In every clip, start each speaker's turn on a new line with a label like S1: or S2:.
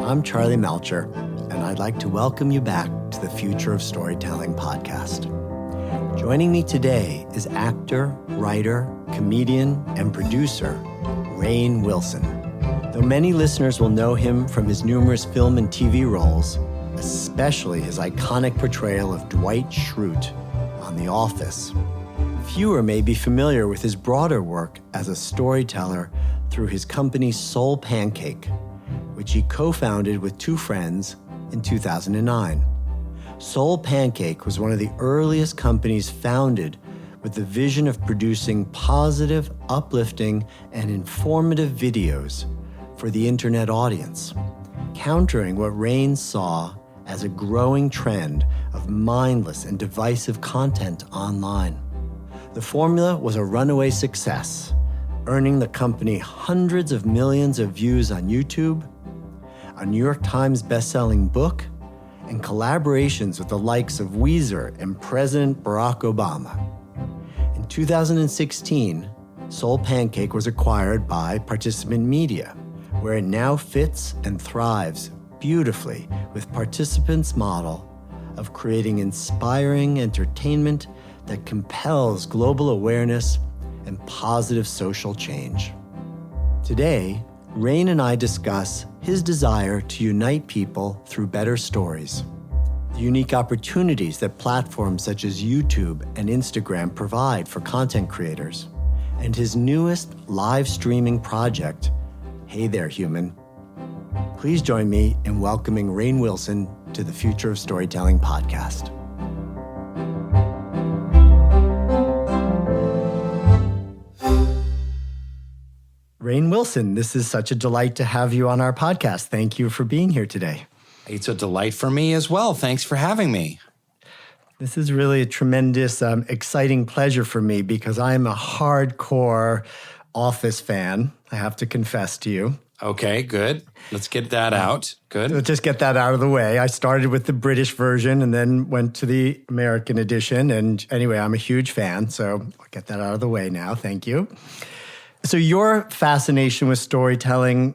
S1: I'm Charlie Melcher, and I'd like to welcome you back to the Future of Storytelling podcast. Joining me today is actor, writer, comedian, and producer, Rainn Wilson. Though many listeners will know him from his numerous film and TV roles, especially his iconic portrayal of Dwight Schrute on The Office, fewer may be familiar with his broader work as a storyteller through his company Soul Pancake, which he co-founded with two friends in 2009. Soul Pancake was one of the earliest companies founded with the vision of producing positive, uplifting, and informative videos for the internet audience, countering what Rainn saw as a growing trend of mindless and divisive content online. The formula was a runaway success, earning the company hundreds of millions of views on YouTube, a New York Times best-selling book, and collaborations with the likes of Weezer and President Barack Obama. In 2016, Soul Pancake was acquired by Participant Media, where it now fits and thrives beautifully with Participant's model of creating inspiring entertainment that compels global awareness and positive social change. Today, Rainn and I discuss his desire to unite people through better stories, the unique opportunities that platforms such as YouTube and Instagram provide for content creators, and his newest live streaming project, Hey There Human. Please join me in welcoming Rainn Wilson to the Future of Storytelling podcast. Rainn Wilson, this is such a delight to have you on our podcast. Thank you for being here today.
S2: It's a delight for me as well. Thanks for having me.
S1: This is really a tremendous, exciting pleasure for me because I'm a hardcore Office fan, I have to confess to you.
S2: Okay, good. Let's get that out. Good.
S1: Let's just get that out of the way. I started with the British version and then went to the American edition. And anyway, I'm a huge fan, so I'll get that out of the way now. Thank you. So your fascination with storytelling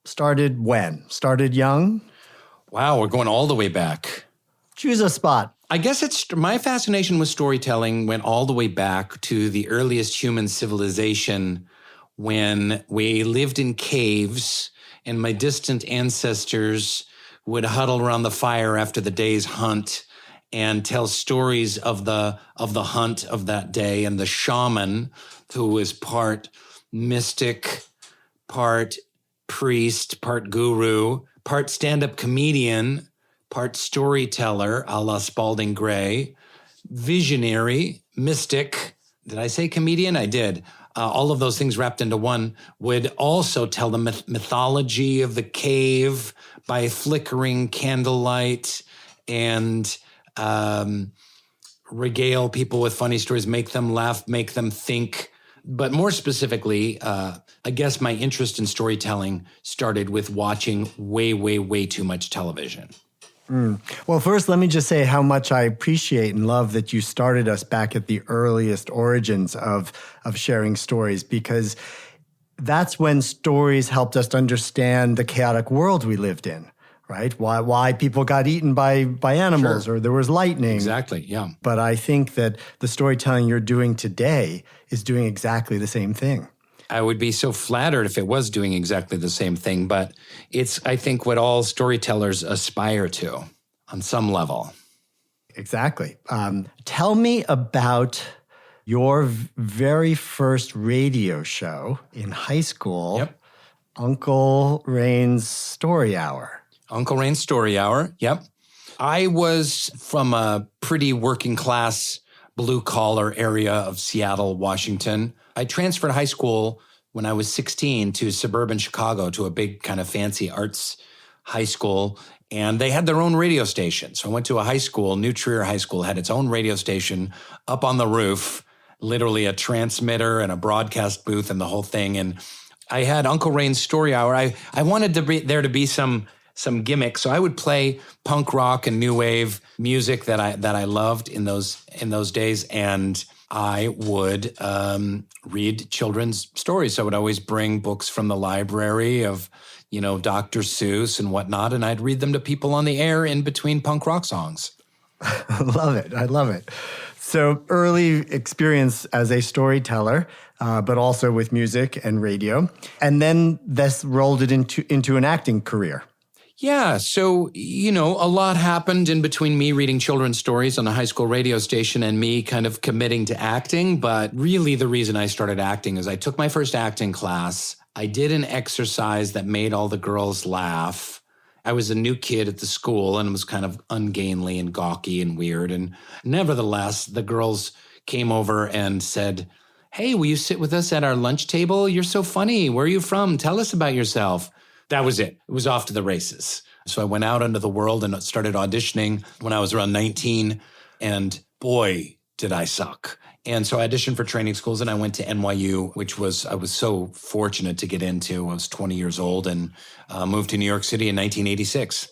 S1: started when? Started young?
S2: Wow, we're going all the way back.
S1: Choose a spot.
S2: I guess my fascination with storytelling went all the way back to the earliest human civilization when we lived in caves and my distant ancestors would huddle around the fire after the day's hunt and tell stories of the hunt of that day, and the shaman, who was part mystic, part priest, part guru, part stand-up comedian, part storyteller, a la Spalding Gray, visionary, mystic. Did I say comedian? I did. All of those things wrapped into one, would also tell the mythology of the cave by flickering candlelight and regale people with funny stories, make them laugh, make them think. But more specifically, I guess my interest in storytelling started with watching way, way, way too much television.
S1: Well, first, let me just say how much I appreciate and love that you started us back at the earliest origins of sharing stories, because that's when stories helped us understand the chaotic world we lived in, right? Why people got eaten by animals,
S2: Sure.
S1: Or there was lightning.
S2: Exactly, yeah.
S1: But I think that the storytelling you're doing today is doing exactly the same thing.
S2: I would be so flattered if it was doing exactly the same thing, but it's, I think, what all storytellers aspire to on some level.
S1: Exactly. Tell me about your very first radio show in high school,
S2: Yep.
S1: Uncle Rainn's Story Hour.
S2: Uncle Rainn's Story Hour, yep. I was from a pretty working class, blue-collar area of Seattle, Washington. I transferred high school when I was 16 to suburban Chicago, to a big kind of fancy arts high school, and they had their own radio station. So I went to a high school, New Trier High School, had its own radio station up on the roof, literally a transmitter and a broadcast booth and the whole thing. And I had Uncle Rainn's Story Hour. I wanted there to be some gimmick, so I would play punk rock and new wave music that I loved in those days, and I would read children's stories. So I would always bring books from the library of, Dr. Seuss and whatnot, and I'd read them to people on the air in between punk rock songs.
S1: I love it. I love it. So early experience as a storyteller, but also with music and radio. And then this rolled it into an acting career.
S2: Yeah. So, a lot happened in between me reading children's stories on a high school radio station and me kind of committing to acting. But really the reason I started acting is I took my first acting class. I did an exercise that made all the girls laugh. I was a new kid at the school and was kind of ungainly and gawky and weird. And nevertheless, the girls came over and said, "Hey, will you sit with us at our lunch table? You're so funny. Where are you from? Tell us about yourself." That was it. It was off to the races. So I went out into the world and started auditioning when I was around 19. And boy, did I suck. And so I auditioned for training schools and I went to NYU, I was so fortunate to get into. I was 20 years old and moved to New York City in 1986.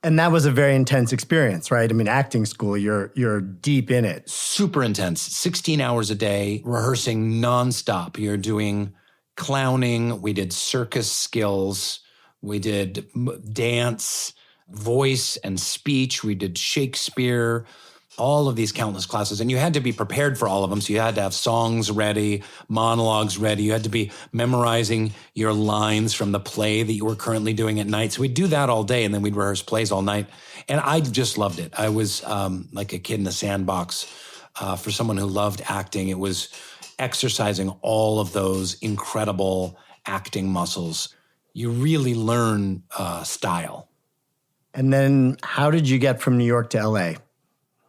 S1: And that was a very intense experience, right? I mean, acting school, you're deep in it.
S2: Super intense. 16 hours a day, rehearsing nonstop. You're doing clowning. We did circus skills. We did dance, voice and speech. We did Shakespeare, all of these countless classes. And you had to be prepared for all of them. So you had to have songs ready, monologues ready. You had to be memorizing your lines from the play that you were currently doing at night. So we'd do that all day and then we'd rehearse plays all night. And I just loved it. I was like a kid in the sandbox. For someone who loved acting, it was exercising all of those incredible acting muscles. You really learn style.
S1: And then how did you get from New York to LA?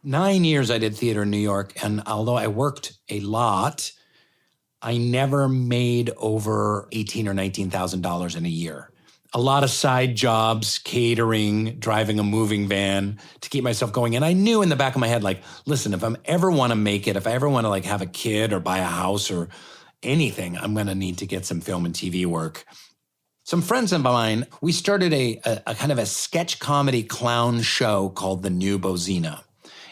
S2: 9 years I did theater in New York. And although I worked a lot, I never made over $18,000 or $19,000 in a year. A lot of side jobs, catering, driving a moving van to keep myself going. And I knew in the back of my head, like, listen, if I ever want to make it, if I ever want to like have a kid or buy a house or anything, I'm going to need to get some film and TV work. Some friends of mine, we started a kind of a sketch comedy clown show called The New Bozina.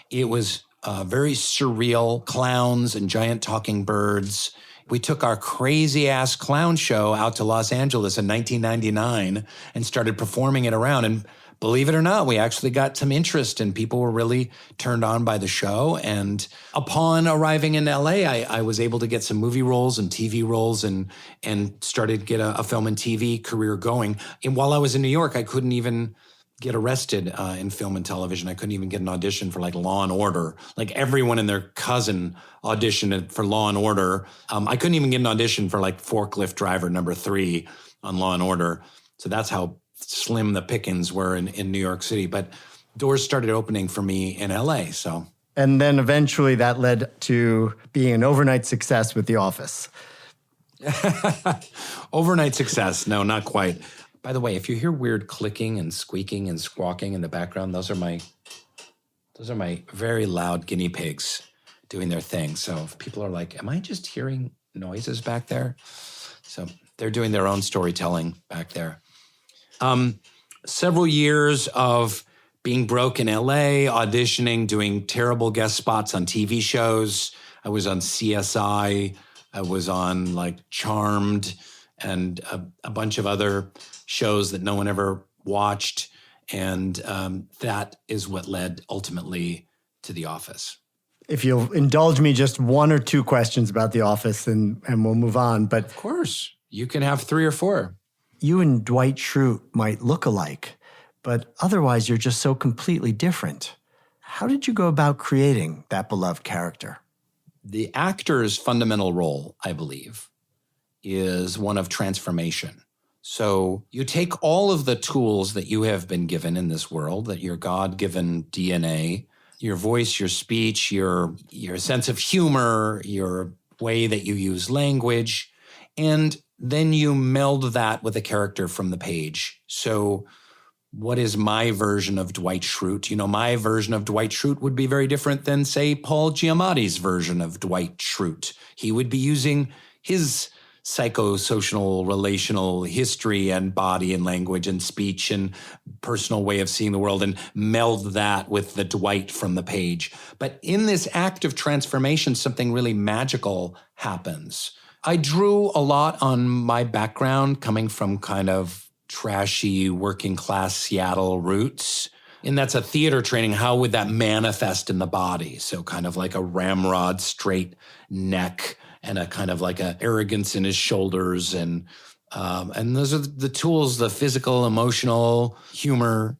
S2: It was very surreal clowns and giant talking birds. We took our crazy-ass clown show out to Los Angeles in 1999 and started performing it around. And believe it or not, we actually got some interest and people were really turned on by the show. And upon arriving in LA, I was able to get some movie roles and TV roles and started to get a film and TV career going. And while I was in New York, I couldn't even get arrested in film and television. I couldn't even get an audition for like Law and Order. Like everyone and their cousin auditioned for Law and Order. I couldn't even get an audition for like forklift driver number 3 on Law and Order. So that's how slim the pickings were in New York City. But doors started opening for me in LA. So.
S1: And then eventually that led to being an overnight success with The Office.
S2: Overnight success. No, not quite. By the way, if you hear weird clicking and squeaking and squawking in the background, those are my very loud guinea pigs doing their thing. So if people are like, am I just hearing noises back there? So they're doing their own storytelling back there. Several years of being broke in LA, auditioning, doing terrible guest spots on TV shows. I was on CSI. I was on like Charmed and a bunch of other shows that no one ever watched. And that is what led ultimately to The Office.
S1: If you'll indulge me, just 1 or 2 questions about The Office and we'll move on. But
S2: of course, you can have 3 or 4.
S1: You and Dwight Schrute might look alike, but otherwise you're just so completely different. How did you go about creating that beloved character?
S2: The actor's fundamental role, I believe, is one of transformation. So you take all of the tools that you have been given in this world, that your God-given DNA, your voice, your speech, your sense of humor, your way that you use language, and then you meld that with a character from the page. So what is my version of Dwight Schrute? My version of Dwight Schrute would be very different than, say, Paul Giamatti's version of Dwight Schrute. He would be using his psychosocial relational history and body and language and speech and personal way of seeing the world and meld that with the Dwight from the page. But in this act of transformation, something really magical happens. I drew a lot on my background coming from kind of trashy working class Seattle roots. And that's a theater training. How would that manifest in the body? So kind of like a ramrod straight neck and a kind of like a arrogance in his shoulders. And those are the tools, the physical, emotional, humor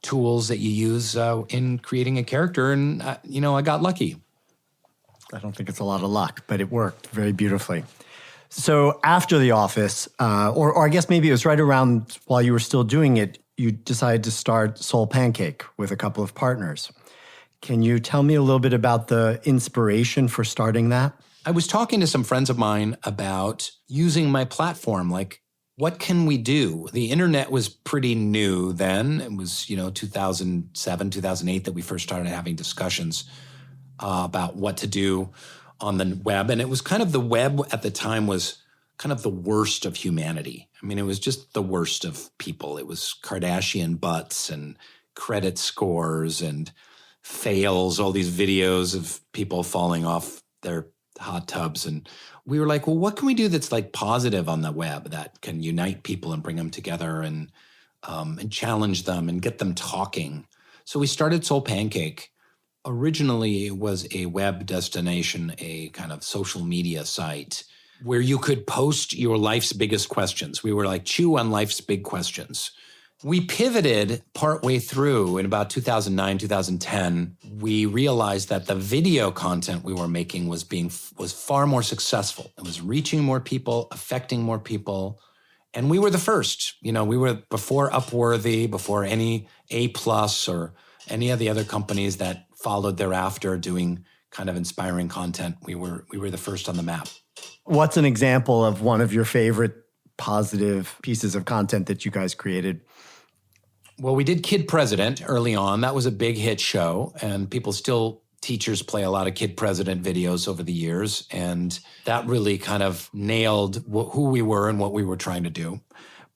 S2: tools that you use in creating a character. And, I got lucky.
S1: I don't think it's a lot of luck, but it worked very beautifully. So after The Office, or I guess maybe it was right around while you were still doing it, you decided to start Soul Pancake with a couple of partners. Can you tell me a little bit about the inspiration for starting that?
S2: I was talking to some friends of mine about using my platform. Like, what can we do? The internet was pretty new then. It was, 2007, 2008 that we first started having discussions about what to do on the web. And it was kind of the web at the time was kind of the worst of humanity. I mean, it was just the worst of people. It was Kardashian butts and credit scores and fails, all these videos of people falling off their hot tubs. And we were like, well, what can we do that's like positive on the web that can unite people and bring them together and challenge them and get them talking? So we started Soul Pancake. Originally, it was a web destination, a kind of social media site where you could post your life's biggest questions. We were like, chew on life's big questions. We pivoted partway through in about 2009, 2010. We realized that the video content we were making was far more successful. It was reaching more people, affecting more people. And we were the first. We were before Upworthy, before any A+ or any of the other companies that followed thereafter doing kind of inspiring content. We were the first on the map.
S1: What's an example of one of your favorite positive pieces of content that you guys created?
S2: Well, we did Kid President early on. That was a big hit show, and teachers play a lot of Kid President videos over the years, and that really kind of nailed who we were and what we were trying to do.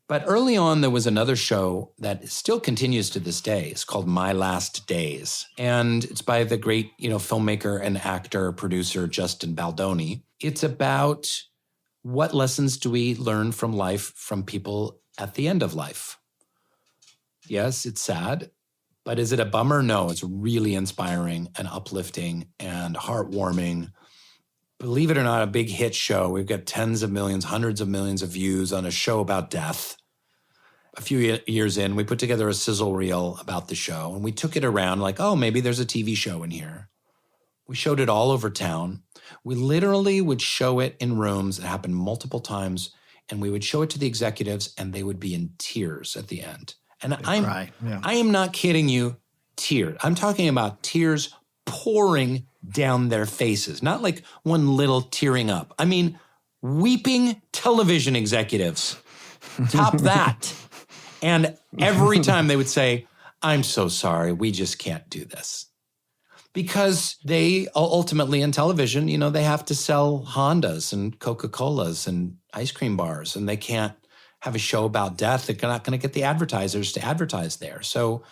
S2: But early on, there was another show that still continues to this day. It's called My Last Days, and it's by the great, filmmaker and actor, producer Justin Baldoni. It's about what lessons do we learn from life from people at the end of life. Yes, it's sad, but is it a bummer? No, it's really inspiring and uplifting and heartwarming. Believe it or not, a big hit show. We've got tens of millions, hundreds of millions of views on a show about death. A few years in, we put together a sizzle reel about the show, and we took it around like, oh, maybe there's a TV show in here. We showed it all over town. We literally would show it in rooms. It happened multiple times, and we would show it to the executives, and they would be in tears at the end. And I am not kidding you, tears. I'm talking about tears pouring down their faces, not like one little tearing up. I mean, weeping television executives. Top that. And every time they would say, I'm so sorry, we just can't do this. Because they ultimately in television, they have to sell Hondas and Coca-Colas and ice cream bars, and they can't have a show about death. They're not going to get the advertisers to advertise there. So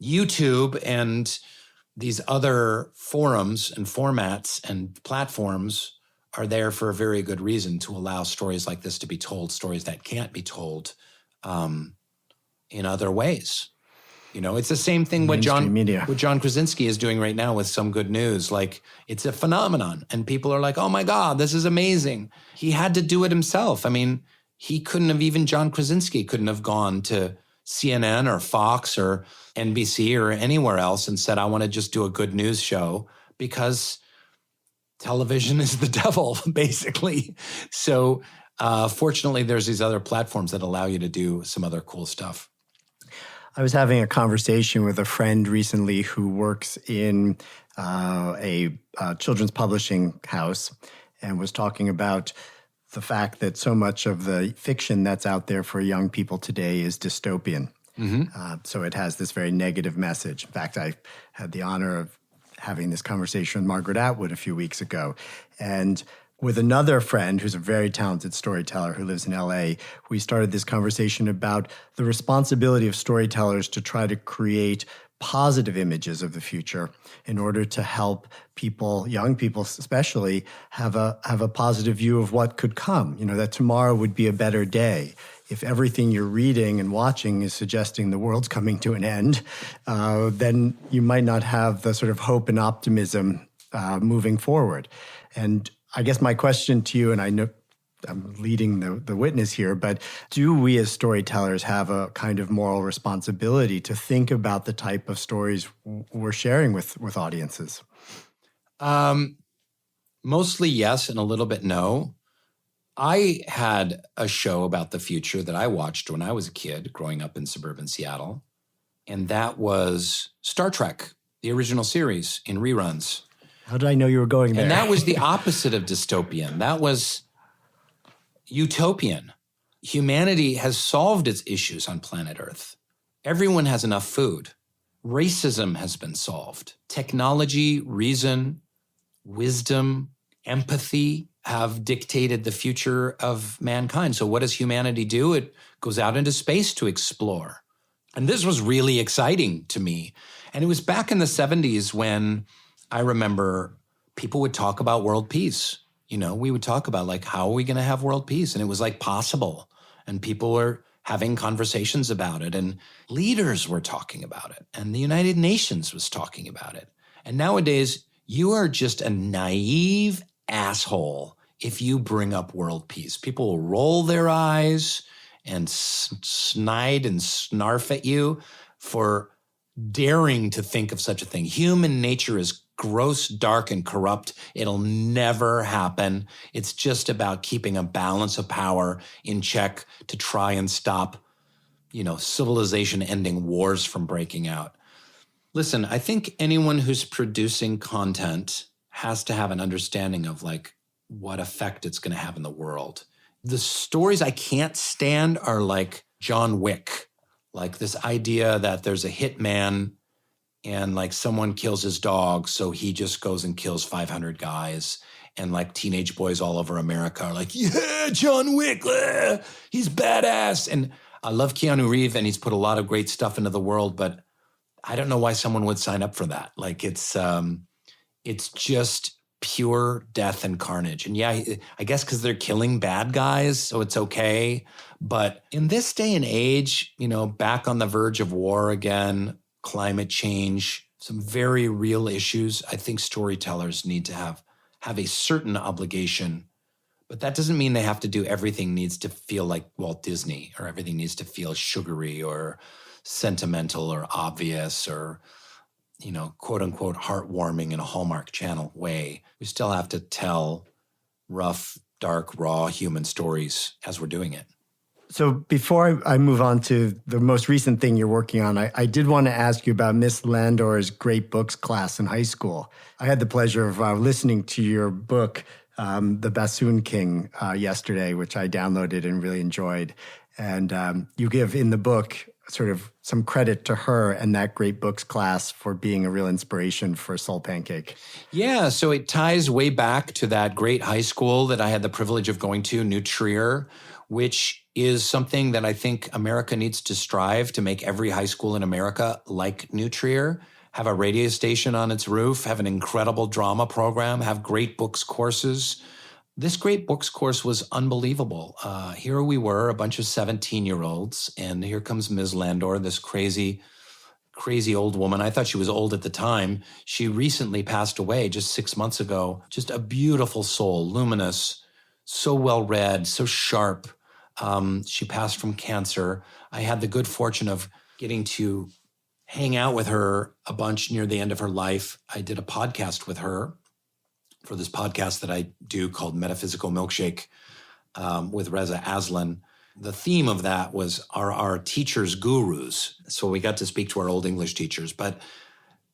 S2: YouTube and these other forums and formats and platforms are there for a very good reason, to allow stories like this to be told, stories that can't be told in other ways. It's the same thing what John Krasinski is doing right now with Some Good News. Like, it's a phenomenon, and people are like, oh my God, this is amazing. He had to do it himself. I mean, John Krasinski couldn't have gone to CNN or Fox or NBC or anywhere else and said, I want to just do a good news show, because television is the devil, basically. So fortunately, there's these other platforms that allow you to do some other cool stuff.
S1: I was having a conversation with a friend recently who works in a children's publishing house, and was talking about the fact that so much of the fiction that's out there for young people today is dystopian. Mm-hmm. So it has this very negative message. In fact, I had the honor of having this conversation with Margaret Atwood a few weeks ago. And with another friend who's a very talented storyteller who lives in LA. We started this conversation about the responsibility of storytellers to try to create positive images of the future in order to help people, young people especially, have a positive view of what could come. That tomorrow would be a better day. If everything you're reading and watching is suggesting the world's coming to an end, then you might not have the sort of hope and optimism moving forward. And I guess my question to you, and I know I'm leading the witness here, but do we as storytellers have a kind of moral responsibility to think about the type of stories we're sharing with audiences?
S2: Mostly yes, and a little bit no. I had a show about the future that I watched when I was a kid growing up in suburban Seattle, and that was Star Trek, the original series in reruns.
S1: How did I know you were going there?
S2: And that was the opposite of dystopian. That was utopian. Humanity has solved its issues on planet Earth. Everyone has enough food. Racism has been solved. Technology, reason, wisdom, empathy have dictated the future of mankind. So what does humanity do? It goes out into space to explore. And this was really exciting to me. And it was back in the 70s when I remember people would talk about world peace. We would talk about like, how are we going to have world peace? And it was like possible. And people were having conversations about it. And leaders were talking about it. And the United Nations was talking about it. And nowadays, you are just a naive asshole if you bring up world peace. People will roll their eyes and snide and snarf at you for daring to think of such a thing. Human nature is gross, dark, and corrupt. It'll never happen. It's just about keeping a balance of power in check to try and stop, civilization-ending wars from breaking out. Listen, I think anyone who's producing content has to have an understanding of like what effect it's going to have in the world. The stories I can't stand are like John Wick, like this idea that there's a hitman and like someone kills his dog, so he just goes and kills 500 guys. And like teenage boys all over America are like, yeah, John Wick, he's badass. And I love Keanu Reeves and he's put a lot of great stuff into the world, but I don't know why someone would sign up for that. Like it's just pure death and carnage. And yeah, I guess because they're killing bad guys, so it's okay. But in this day and age, back on the verge of war again, climate change, some very real issues, I think storytellers need to have a certain obligation. But that doesn't mean they have to do everything needs to feel like Walt Disney, or everything needs to feel sugary or sentimental or obvious or, quote unquote, heartwarming in a Hallmark Channel way. We still have to tell rough, dark, raw human stories as we're doing it.
S1: So before I move on to the most recent thing you're working on, I did want to ask you about Miss Landor's Great Books class in high school. I had the pleasure of listening to your book, The Bassoon King, yesterday, which I downloaded and really enjoyed. And you give in the book sort of some credit to her and that Great Books class for being a real inspiration for Soul Pancake.
S2: Yeah, so it ties way back to that great high school that I had the privilege of going to, New Trier, which is something that I think America needs to strive to make every high school in America like New Trier, have a radio station on its roof, have an incredible drama program, have great books courses. This Great Books course was unbelievable. Here we were, a bunch of 17-year-olds, and here comes Ms. Landor, this crazy old woman. I thought she was old at the time. She recently passed away just 6 months ago. Just a beautiful soul, luminous, so well-read, so sharp. She passed from cancer. I had the good fortune of getting to hang out with her a bunch near the end of her life. I did a podcast with her for this podcast that I do called Metaphysical Milkshake with Reza Aslan. The theme of that was our teachers' gurus. So we got to speak to our old English teachers. But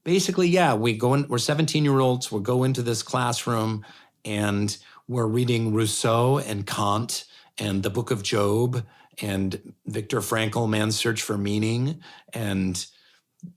S2: basically, yeah, we're 17-year-olds. We'll go into this classroom and we're reading Rousseau and Kant and the Book of Job and Viktor Frankl, Man's Search for Meaning, and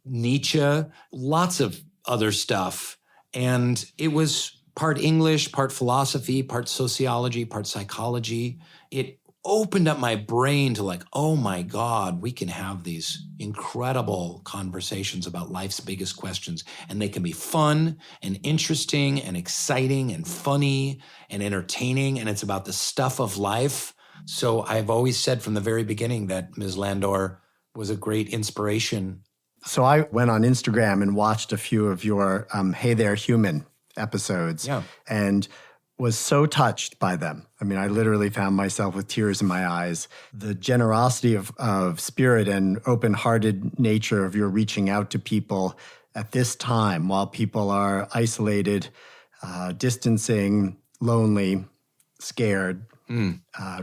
S2: Nietzsche, lots of other stuff. And it was part English, part philosophy, part sociology, part psychology. It opened up my brain to like, oh my God, we can have these incredible conversations about life's biggest questions. And they can be fun and interesting and exciting and funny and entertaining. And it's about the stuff of life. So I've always said from the very beginning that Ms. Landor was a great inspiration.
S1: So I went on Instagram and watched a few of your Hey There Human episodes and was so touched by them. I mean, I literally found myself with tears in my eyes. The generosity of spirit and open-hearted nature of your reaching out to people at this time while people are isolated, distancing, lonely, scared,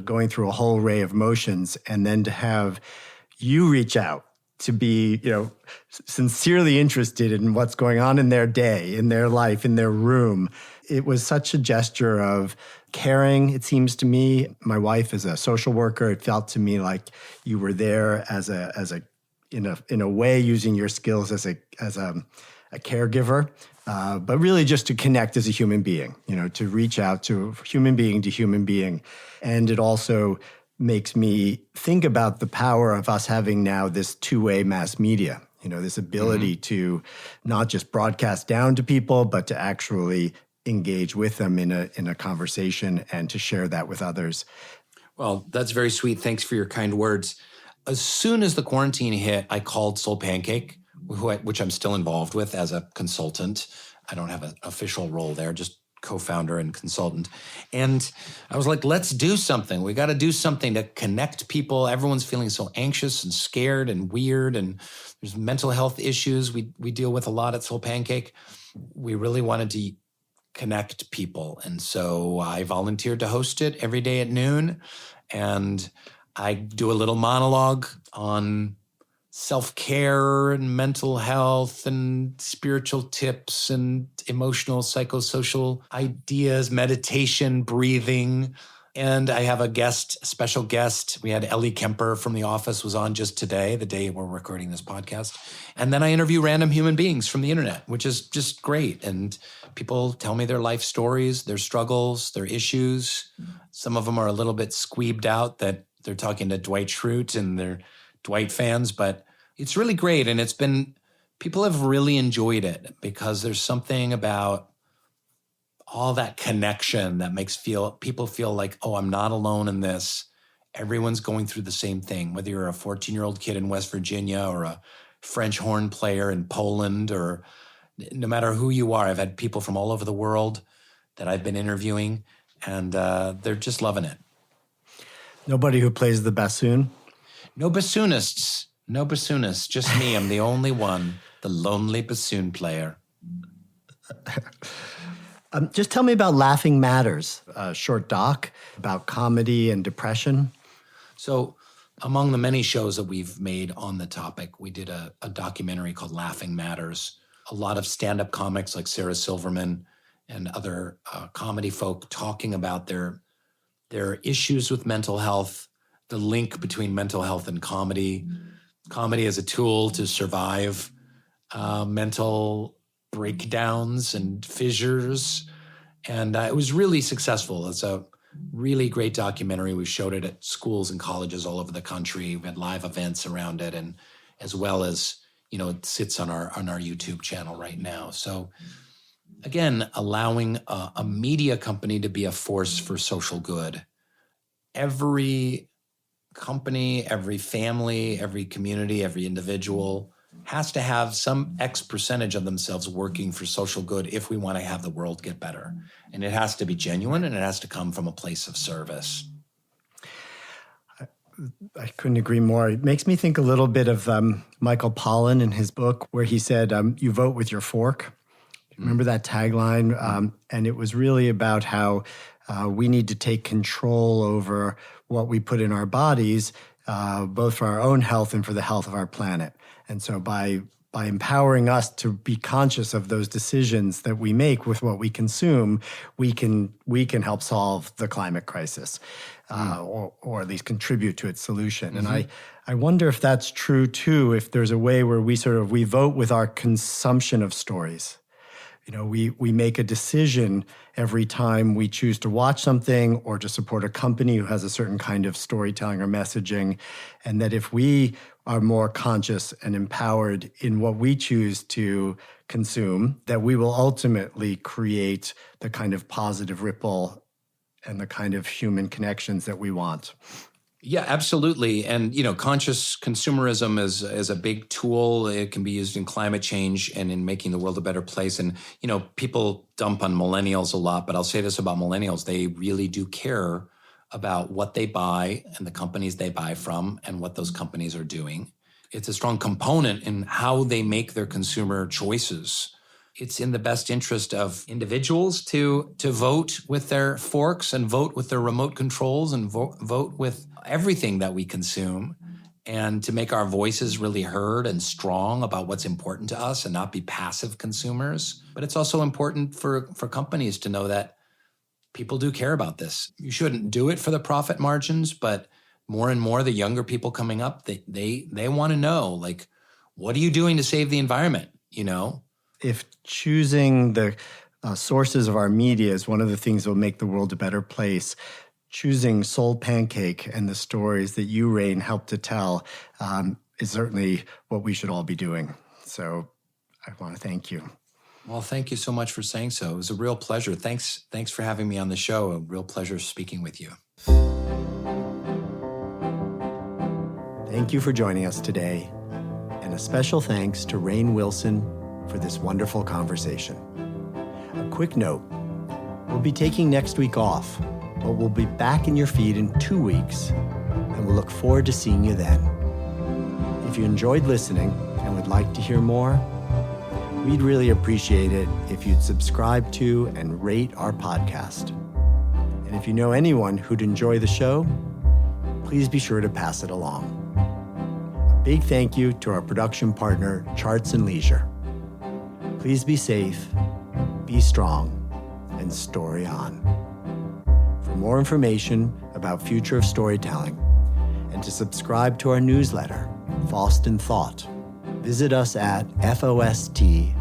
S1: going through a whole array of emotions, and then to have you reach out to be, sincerely interested in what's going on in their day, in their life, in their room. It was such a gesture of caring, it seems to me. My wife is a social worker. It felt to me like you were there in a way using your skills as a caregiver, but really just to connect as a human being, to reach out to human being. And it also makes me think about the power of us having now this two-way mass media, this ability to not just broadcast down to people, but to actually engage with them in a conversation and to share that with others.
S2: Well, that's very sweet. Thanks for your kind words. As soon as the quarantine hit, I called Soul Pancake, which I'm still involved with as a consultant. I don't have an official role there, just co-founder and consultant. And I was like, let's do something. We got to do something to connect people. Everyone's feeling so anxious and scared and weird, and there's mental health issues we deal with a lot at Soul Pancake. We really wanted to connect people. And so I volunteered to host it every day at noon. And I do a little monologue on self-care and mental health and spiritual tips and emotional, psychosocial ideas, meditation, breathing. And I have a special guest. We had Ellie Kemper from The Office was on just today, the day we're recording this podcast. And then I interview random human beings from the internet, which is just great. And people tell me their life stories, their struggles, their issues. Some of them are a little bit squeebed out that they're talking to Dwight Schrute and they're Dwight fans, but it's really great. And people have really enjoyed it because there's something about all that connection that makes people feel like, oh, I'm not alone in this. Everyone's going through the same thing, whether you're a 14-year-old kid in West Virginia or a French horn player in Poland, or no matter who you are. I've had people from all over the world that I've been interviewing, and they're just loving it.
S1: Nobody who plays the bassoon?
S2: No bassoonists. No bassoonists. Just me. I'm the only one, the lonely bassoon player.
S1: Just tell me about Laughing Matters, a short doc about comedy and depression.
S2: So among the many shows that we've made on the topic, we did a documentary called Laughing Matters. A lot of stand-up comics like Sarah Silverman and other comedy folk talking about their issues with mental health, the link between mental health and comedy as a tool to survive mental breakdowns and fissures. And it was really successful. It's a really great documentary. We showed it at schools and colleges all over the country. We had live events around it, and as well as, it sits on our YouTube channel right now. So again, allowing a media company to be a force for social good. Every company, every family, every community, every individual has to have some X percentage of themselves working for social good if we want to have the world get better. And it has to be genuine, and it has to come from a place of service.
S1: I couldn't agree more. It makes me think a little bit of Michael Pollan in his book where he said, you vote with your fork. Remember that tagline? And it was really about how we need to take control over what we put in our bodies, both for our own health and for the health of our planet. And so by empowering us to be conscious of those decisions that we make with what we consume, we can help solve the climate crisis, or at least contribute to its solution. Mm-hmm. And I wonder if that's true too, if there's a way where we vote with our consumption of stories. We make a decision every time we choose to watch something or to support a company who has a certain kind of storytelling or messaging. And that if we are more conscious and empowered in what we choose to consume, that we will ultimately create the kind of positive ripple and the kind of human connections that we want.
S2: Yeah, absolutely. And, conscious consumerism is a big tool. It can be used in climate change and in making the world a better place. And, people dump on millennials a lot, but I'll say this about millennials. They really do care about what they buy and the companies they buy from and what those companies are doing. It's a strong component in how they make their consumer choices. It's in the best interest of individuals to vote with their forks and vote with their remote controls and vote with everything that we consume, and to make our voices really heard and strong about what's important to us and not be passive consumers. But it's also important for companies to know that people do care about this. You shouldn't do it for the profit margins, but more and more the younger people coming up, they want to know, like, what are you doing to save the environment,
S1: If choosing the sources of our media is one of the things that will make the world a better place, choosing Soul Pancake and the stories that you, Rainn, helped to tell is certainly what we should all be doing. So I want to thank you.
S2: Well, thank you so much for saying so. It was a real pleasure. Thanks for having me on the show. A real pleasure speaking with you.
S1: Thank you for joining us today. And a special thanks to Rainn Wilson for this wonderful conversation. A quick note, we'll be taking next week off, but we'll be back in your feed in 2 weeks, and we'll look forward to seeing you then. If you enjoyed listening and would like to hear more, we'd really appreciate it if you'd subscribe to and rate our podcast. And if you know anyone who'd enjoy the show, please be sure to pass it along. A big thank you to our production partner, Charts and Leisure. Please be safe, be strong, and story on. For more information about Future of Storytelling and to subscribe to our newsletter, FoST and Thought, visit us at FoST.org.